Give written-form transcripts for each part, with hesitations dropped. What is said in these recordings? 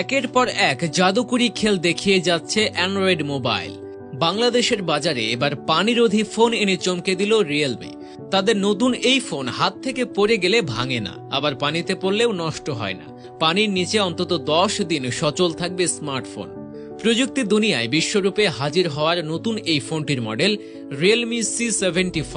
একের পর এক জাদুকরি খেল দেখিয়ে যাচ্ছে অ্যান্ড্রয়েড মোবাইল। বাংলাদেশের বাজারে এবার পানিরোধী ফোন এনে চমকে দিল রিয়েলমি। তাদের নতুন এই ফোন হাত থেকে পড়ে গেলে ভাঙে না, আবার পানিতে পড়লেও নষ্ট হয় না। পানির নিচে অন্তত 10 দিন সচল থাকবে স্মার্টফোন। প্রযুক্তি দুনিয়ায় বিশ্বরূপে হাজির হওয়ার নতুন এই ফোনটির মডেল রিয়েলমি C75।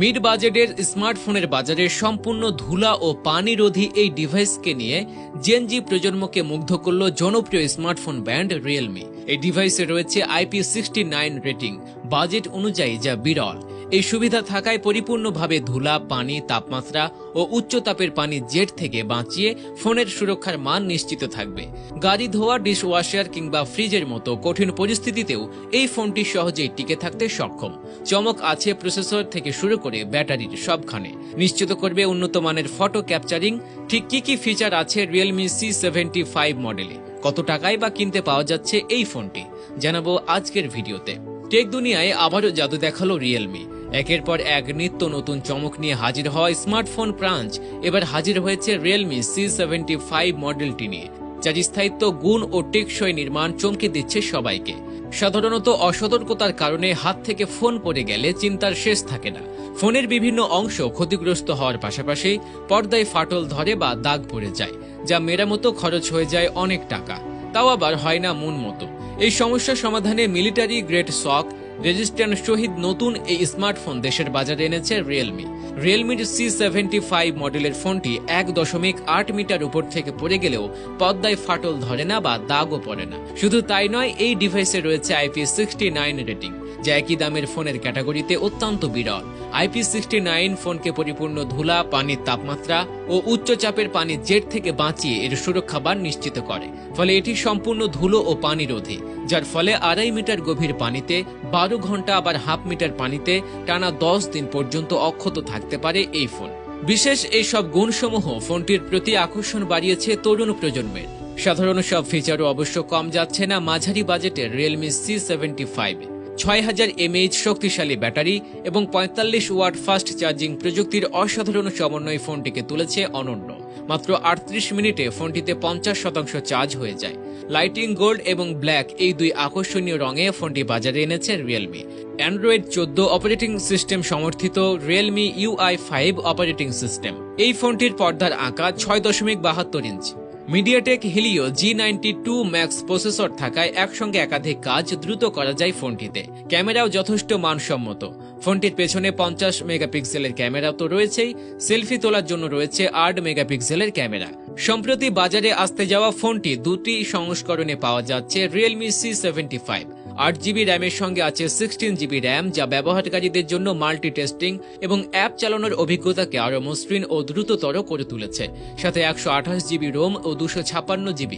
মিড বাজেটের স্মার্টফোনের বাজারে সম্পূর্ণ ধুলা ও পানিরোধী এই ডিভাইসকে নিয়ে জেনজি প্রজন্মকে মুগ্ধ করল জনপ্রিয় স্মার্টফোন ব্র্যান্ড রিয়েলমি। এই ডিভাইসে রয়েছে IP69 রেটিং, বাজেট অনুযায়ী যা বিরল। এই সুবিধা থাকায় পরিপূর্ণভাবে ধুলা, পানি, তাপমাত্রা ও উচ্চ তাপের পানি জেট থেকে বাঁচিয়ে ফোনের সুরক্ষার মান নিশ্চিত থাকবে। গাড়ি ধোয়া, ডিশওয়াশার কিংবা ফ্রিজের মতো কঠিন পরিস্থিতিতেও এই ফোনটি সহজেই টিকে থাকতে সক্ষম। চমক আছে প্রসেসর থেকে শুরু করে ব্যাটারির সবখানে। নিশ্চিত করবে উন্নত মানের ফটো ক্যাপচারিং। ঠিক কি ফিচার আছে রিয়েলমি C75 মডেলে, কত টাকায় বা কিনতে পাওয়া যাচ্ছে এই ফোনটি, জানাবো আজকের ভিডিওতে। টেক দুনিয়ায় আবারও জাদু দেখালো রিয়েলমি। একের পর এক নিত্য নতুন চমক নিয়ে হাজির হওয়া স্মার্টফোন ব্রাঞ্চ এবার হাজির হয়েছে রিয়েলমি C75 মডেলটি নিয়ে, যার স্থায়িত্ব, গুণ ও টেকসই নির্মাণ চমকে দিচ্ছে সবাইকে। সাধারণত অসতর্কতার কারণে হাত থেকে ফোন পড়ে গেলে চিন্তার শেষ থাকে না। ফোনের বিভিন্ন অংশ ক্ষতিগ্রস্ত হওয়ার পাশাপাশি পর্দায় ফাটল ধরে বা দাগ পড়ে যায়, যা মেরামতো খরচ হয়ে যায় অনেক টাকা, তাও আবার হয় না মন মতো। এই সমস্যা সমাধানে মিলিটারি গ্রেড শক রেজিস্ট্যান্ট সহিত নতুন এই স্মার্টফোন দেশের বাজারে এনেছে রিয়েলমি। রিয়েলমির C75 মডেলের ফোনটি 1.8 মিটার উপর থেকে পড়ে গেলেও পর্দায় ফাটল ধরে না বা দাগও পড়ে না। শুধু তাই নয়, এই ডিভাইসে রয়েছে IP69 রেটিং, যা একই দামের ফোনের ক্যাটাগরিতে অত্যন্ত বিরল। IP69 ফোনকে পরিপূর্ণ ধুলা, পানির তাপমাত্রা ও উচ্চ চাপের পানি জেট থেকে বাঁচিয়ে এর সুরক্ষা বার নিশ্চিত করে। ফলে এটি সম্পূর্ণ ধুলো ও পানি রোধী, যার ফলে 2.5 মিটার গভীর পানিতে 12 ঘন্টা, আবার হাফ মিটার পানিতে টানা 10 দিন পর্যন্ত অক্ষত থাকতে পারে এই ফোন। বিশেষ এই সব গুণসমূহ ফোনটির প্রতি আকর্ষণ বাড়িয়েছে তরুণ প্রজন্মের। সাধারণ সব ফিচারও অবশ্য কম যাচ্ছে না মাঝারি বাজেটের রিয়েলমি C75। 6000 mAh শক্তিশালী ব্যাটারি এবং 45 ওয়াট ফাস্ট চার্জিং প্রযুক্তির অসাধারণ সমন্বয় ফোনটিকে তুলেছে অনন্য। মাত্র 38 মিনিটে ফোনটিতে 50% চার্জ হয়ে যায়। লাইটিং গোল্ড এবং ব্ল্যাক এই দুই আকর্ষণীয় রঙে ফোনটি বাজারে এনেছে রিয়েলমি। অ্যান্ড্রয়েড 14 অপারেটিং সিস্টেম সমর্থিত রিয়েলমি UI5 অপারেটিং সিস্টেম। এই ফোনটির পর্দার আঁকা 6.72 inch. MediaTek Helio G92 Max processor থাকায় একসঙ্গে একাধিক কাজ দ্রুত করা যায় ফোনটিতে। ক্যামেরাও যথেষ্ট মানসম্মত। ফোনটির পেছনে 50 মেগাপিক্সেলের ক্যামেরা তো রয়েছেই, সেলফি তোলার জন্য রয়েছে 8 মেগাপিক্সেলের ক্যামেরা। সম্প্রতি বাজারে আসতে যাওয়া ফোনটি দুটি সংস্করণে পাওয়া যাচ্ছে রিয়েলমি C75। 8GB র্যামের সঙ্গে আছে 16GB র্যাম, যা ব্যবহারকারীদের জন্য মাল্টিটাস্কিং এবং অ্যাপ চালানোর অভিজ্ঞতাকে আরও মসৃণ ও দ্রুততর করে তুলেছে। সাথে 128GB রোম ও 256GB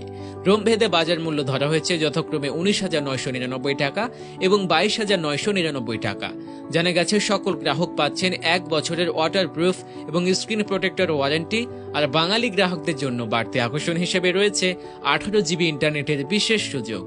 রোম ভেদে বাজার মূল্য ধরা হয়েছে যথাক্রমে 19,999 টাকা এবং 22,999 টাকা। জানা গেছে সকল গ্রাহক পাচ্ছেন 1 বছরের ওয়াটারপ্রুফ এবং স্ক্রিন প্রোটেক্টর ওয়ারেন্টি। আর বাঙালি গ্রাহকদের জন্য বাড়তি আকর্ষণ হিসেবে রয়েছে 18GB ইন্টারনেটের বিশেষ সুযোগ।